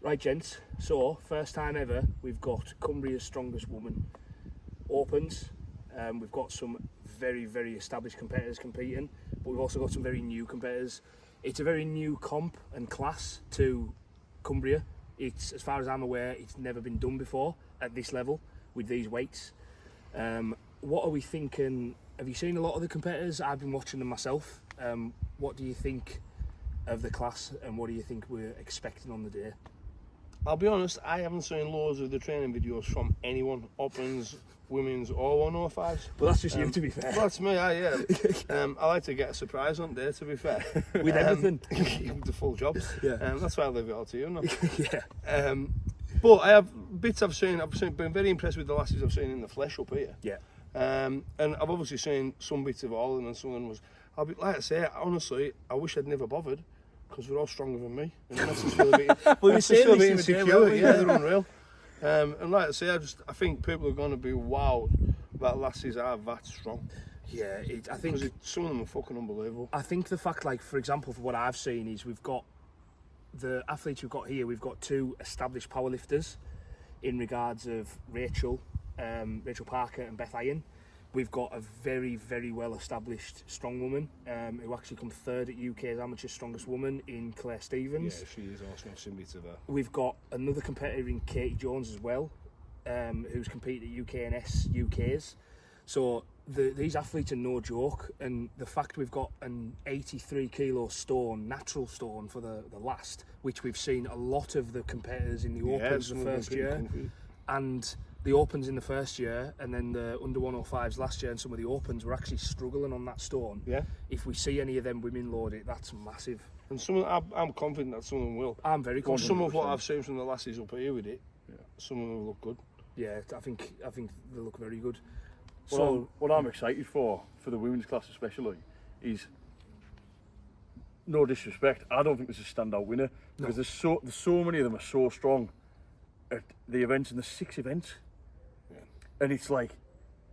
Right, gents, so first time ever we've got Cumbrias Strongest Woman Opens. We've got some very, very established competitors competing, but we've also got some very new competitors. It's a very new comp and class to Cumbria. It's, as far as I'm aware, it's never been done before at this level with these weights. What are we thinking? Have you seen a lot of the competitors? I've been watching them myself. What do you think of the class, and what do you think we're expecting on the day? I'll be honest, I haven't seen loads of the training videos from anyone, Opens, women's or 105s. Well, that's just you, to be fair. Well, that's me, yeah. I like to get a surprise on there, to be fair. With everything. The full job. Yeah. That's why I leave it all to you, no? Yeah. But I have bits I've seen, been very impressed with the lasses I've seen in the flesh up here. Yeah. And I've obviously seen some bits of all, and then some of them was, like I say, honestly, I wish I'd never bothered, because they're all stronger than me. And that's just feel a bit, insecure. Yeah, they're unreal. And like I say, I think people are going to be wowed that lasses are that strong. Yeah, I think some of them are fucking unbelievable. I think the fact, like, for example, for what I've seen is we've got the athletes we've got here. We've got two established powerlifters in regards of Rachel Parker and Beth Iron. We've got a very, very well established strong woman who actually come third at UK's Amateur Strongest Woman in Claire Stevens. Yeah, she is awesome. I've seen bits of her. We've got another competitor in Katie Jones as well, who's competed at UKNS UK's. So these athletes are no joke, and the fact we've got an 83 kilo stone, natural stone for the last, which we've seen a lot of the competitors in the Opens the first year, and the Opens in the first year, and then the under 105s last year, and some of the Opens were actually struggling on that stone. Yeah. If we see any of them women load it, that's massive. And I'm confident that some of them will. I'm very confident. Some of what I've seen from the lasses up here with it, some of them look good. Yeah, I think they look very good. What I'm excited for the women's class especially is, no disrespect, I don't think there's a standout winner, because there's so many of them are so strong at the events, and there's 6 events. And it's like,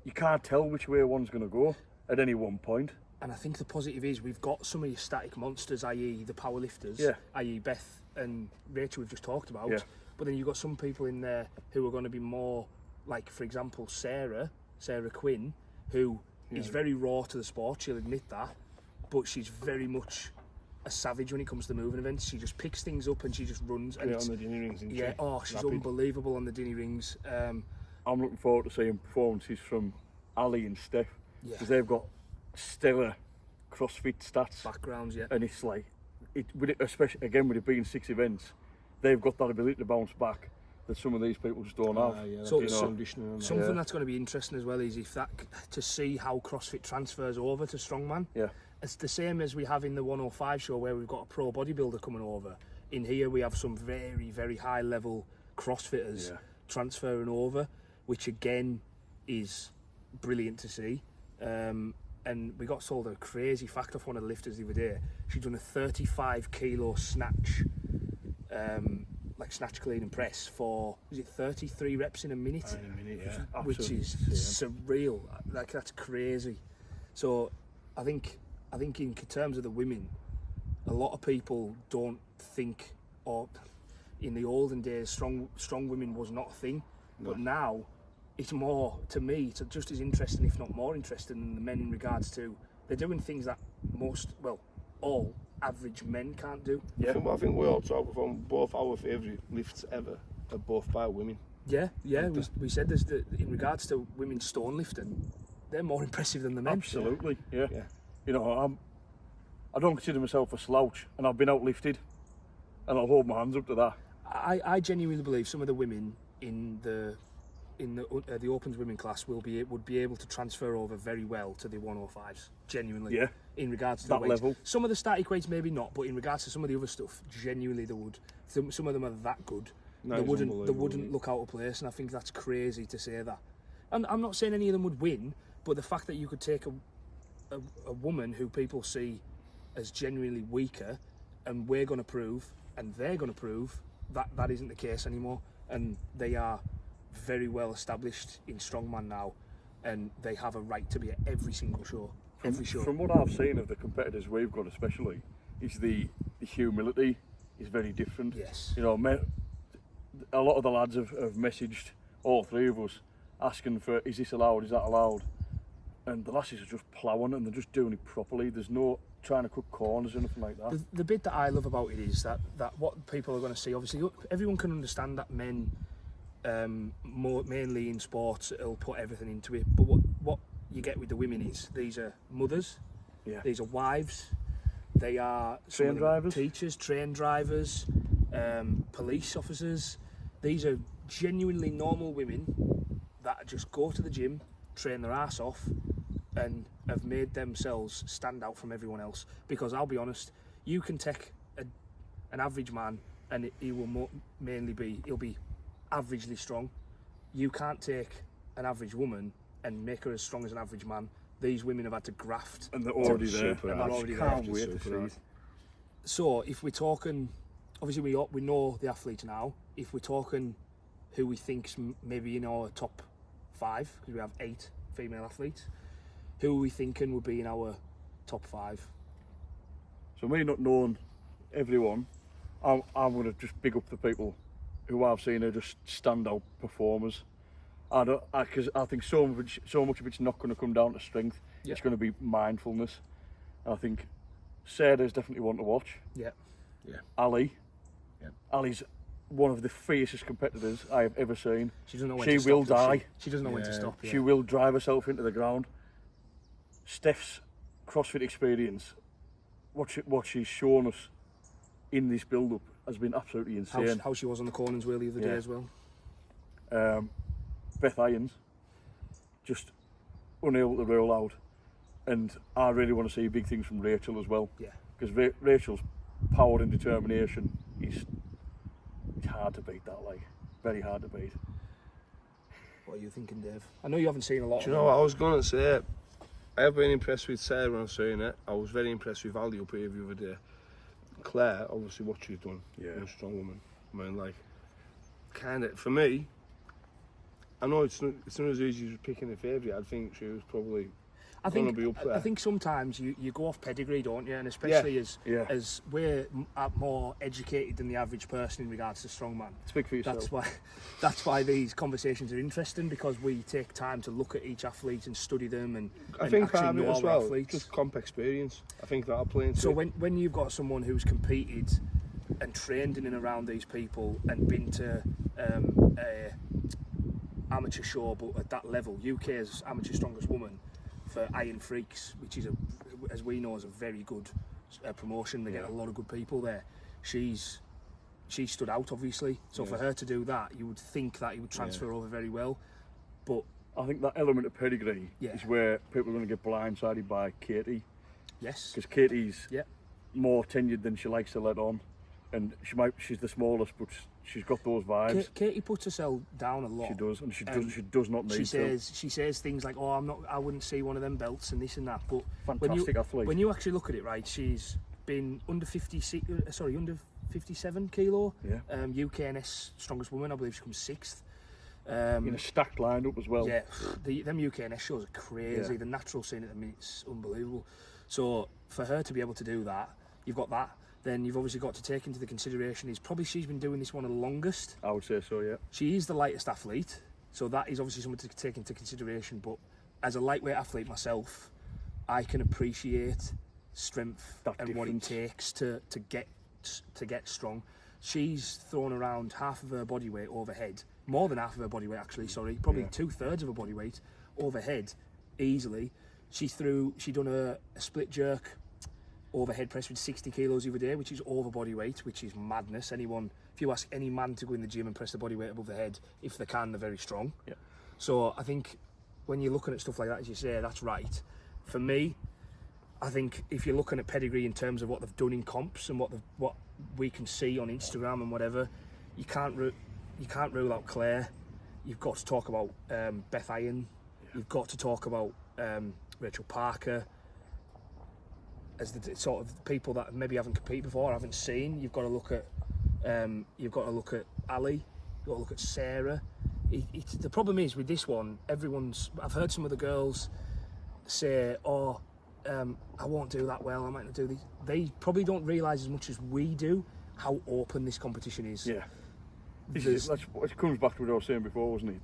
you can't tell which way one's going to go at any one point. And I think the positive is we've got some of your static monsters, i.e. the powerlifters, i.e. Beth and Rachel we've just talked about. Yeah. But then you've got some people in there who are going to be more, like, for example, Sarah Quinn, who is very raw to the sport, she'll admit that, but she's very much a savage when it comes to moving events. She just picks things up and she just runs. And on the dinny rings. She's unbelievable on the dinny rings. I'm looking forward to seeing performances from Ali and Steph, because they've got stellar CrossFit stats. Backgrounds, yeah. And it's like, especially again with it being 6 events, they've got that ability to bounce back that some of these people just don't have. Something that's going to be interesting as well is to see how CrossFit transfers over to strongman. Yeah. It's the same as we have in the 105 show, where we've got a pro bodybuilder coming over. In here we have some very, very high level CrossFitters transferring over, which again is brilliant to see. And we got told a crazy fact off one of the lifters the other day. She'd done a 35 kilo snatch, like snatch, clean and press for, is it 33 reps in a minute? Which is surreal. Like, that's crazy. So I think in terms of the women, a lot of people don't think, or in the olden days, strong women was not a thing, but now it's more, to me, it's just as interesting, if not more interesting, than the men, in regards to they're doing things that all average men can't do. Yeah, I think we all talk from both our favourite lifts ever are both by women. Yeah. We said this, in regards to women stone lifting, they're more impressive than the men. Absolutely, yeah. You know, I don't consider myself a slouch, and I've been outlifted, and I'll hold my hands up to that. I genuinely believe some of the women in the Opens women class would be able to transfer over very well to the 105s. Genuinely, in regards to that the weights. level. Some of the static weights maybe not, but in regards to some of the other stuff, genuinely they would. Some of them are that good. They wouldn't look out of place, and I think that's crazy to say that. And I'm not saying any of them would win, but the fact that you could take a woman who people see as genuinely weaker, and we're going to prove, and they're going to prove that isn't the case anymore, and they are very well established in strongman now, and they have a right to be at every single show. From what I've seen of the competitors we've got, especially, is the humility is very different. Yes. You know, a lot of the lads have messaged all three of us asking for, is this allowed, is that allowed? And the lasses are just ploughing and they're just doing it properly. There's no trying to cut corners or anything like that. The bit that I love about it is that what people are going to see, obviously everyone can understand that men, mainly in sports, will put everything into it, but what you get with the women is these are mothers, these are wives, they are train drivers, teachers, train drivers, police officers. These are genuinely normal women that just go to the gym, train their ass off, and have made themselves stand out from everyone else. Because I'll be honest, you can take an average man and he will he'll be averagely strong. You can't take an average woman and make her as strong as an average man. These women have had to graft. And they're already there. And they're already Can't there. wait to see it. So if we're talking, obviously we know the athletes now. If we're talking who we think's maybe in our top 5, because we have 8 female athletes, who are we thinking would be in our top 5? So me not knowing everyone, I'm going to just big up the people who I've seen are just standout performers. Because I think so much of it's not going to come down to strength. Yeah. It's going to be mindfulness. I think Sarah's definitely one to watch. Yeah. Ali. Yeah. Ali's one of the fiercest competitors I have ever seen. She doesn't know when She to stop. will die. She doesn't know when to stop. Yeah. She will drive herself into the ground. Steph's CrossFit experience, what she's shown us in this build-up has been absolutely insane. How she was on the Corners wheel the other day as well. Beth Irons, just unable to roll out. And I really want to see big things from Rachel as well. Yeah. Because Rachel's power and determination is hard to beat, very hard to beat. What are you thinking, Dave? I know you haven't seen a lot. Do you know what I was going to say? I have been impressed with Sarah when I've seen it. I was very impressed with Ali up here the other day. Claire, obviously what she's done, a strong woman. I mean, like, kind of, for me, I know it's not as easy as picking a favourite. I think she was probably going to be up there. I think sometimes you go off pedigree, don't you? And especially as we're more educated than the average person in regards to strongman. Speak for yourself. That's why these conversations are interesting, because we take time to look at each athlete and study them and I think actually part of know it as our well, athletes. just comp experience. I think that'll play into So it. when you've got someone who's competed and trained in and around these people and been to a amateur show, but at that level, UK's Amateur Strongest Woman for Iron Freaks, which is as we know, is a very good promotion. They get a lot of good people there. She stood out, obviously. So for her to do that, you would think that he would transfer over very well. But I think that element of pedigree is where people are going to get blindsided by Katie. Yes. Because Katie's more tenured than she likes to let on. And she's the smallest, but she's got those vibes. Katie puts herself down a lot. She does, and she does not need to. She says things like, "Oh, I wouldn't see one of them belts and this and that." But fantastic athlete. When you actually look at it, right, she's been under 57 kilo. Yeah. UKNS Strongest Woman, I believe she comes 6th. In a stacked lineup as well. Yeah, them UKNS shows are crazy. Yeah. The natural scene at the minute's unbelievable. So for her to be able to do that, you've got that. Then you've obviously got to take into the consideration she's been doing this one the longest. I would say so, yeah. She is the lightest athlete, so that is obviously something to take into consideration. But as a lightweight athlete myself, I can appreciate strength and what it takes to get strong. She's thrown around half of her body weight overhead, more than half of her body weight actually. Sorry, probably 2/3 of her body weight overhead easily. She done a split jerk overhead press with 60 kilos the other day, which is over body weight, which is madness. If you ask any man to go in the gym and press the body weight above the head, if they can, they're very strong. Yeah. So I think when you're looking at stuff like that, as you say, that's right. For me, I think if you're looking at pedigree in terms of what they've done in comps and what we can see on Instagram and whatever, you can't rule out Claire. You've got to talk about Beth Iron. Yeah. You've got to talk about Rachel Parker. As the sort of people that maybe haven't competed before, haven't seen. You've got to look at Ali. You've got to look at Sarah. The problem is with this one, I've heard some of the girls say, "Oh, I won't do that well. I might not do these." They probably don't realise as much as we do how open this competition is. Yeah. It comes back to what I was saying before, wasn't it?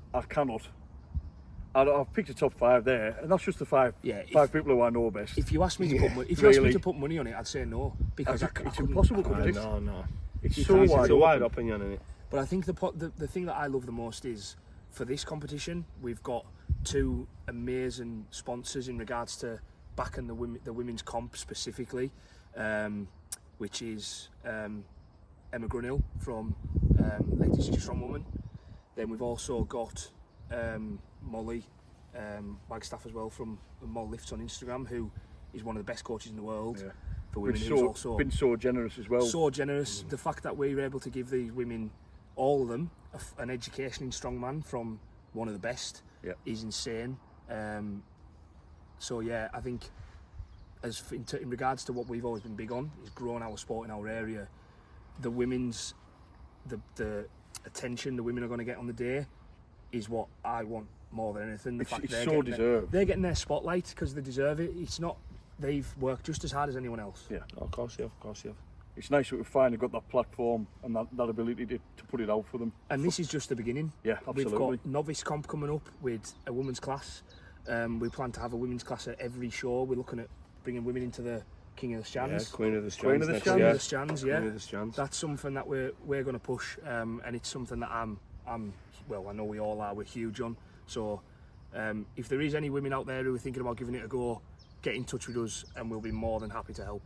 I've picked a top 5 there, and that's just the five people who I know best. If you asked me to put money on it, I'd say no, because it's impossible. No. It's so wide opinion in it. But I think the thing that I love the most is, for this competition, we've got 2 amazing sponsors in regards to backing the women's comp specifically, which is Emma Grunhill from Cumbrias Strongest Woman. Then we've also got Molly Wagstaff as well from Mol Lifts on Instagram, who is one of the best coaches in the world for women. Who's also been so generous as well. So generous. The fact that we're able to give these women, all of them, an education in strongman from one of the best is insane. So yeah, I think in regards to what we've always been big on, is growing our sport in our area. The women's, the attention the women are going to get on the day is what I want more than anything. The fact it's so deserved. They're getting their spotlight because they deserve it. It's not, they've worked just as hard as anyone else. Yeah, of course you have. It's nice that we've finally got that platform and that ability to put it out for them. And this is just the beginning. Yeah, absolutely. We've got novice comp coming up with a women's class. We plan to have a women's class at every show. We're looking at bringing women into the King of the Stands. Yeah, Queen of the Stands. Queen of the Stands, yeah. That's something that we're going to push, and it's something that I'm well, I know we all are. We're huge on. So, if there is any women out there who are thinking about giving it a go, get in touch with us, and we'll be more than happy to help.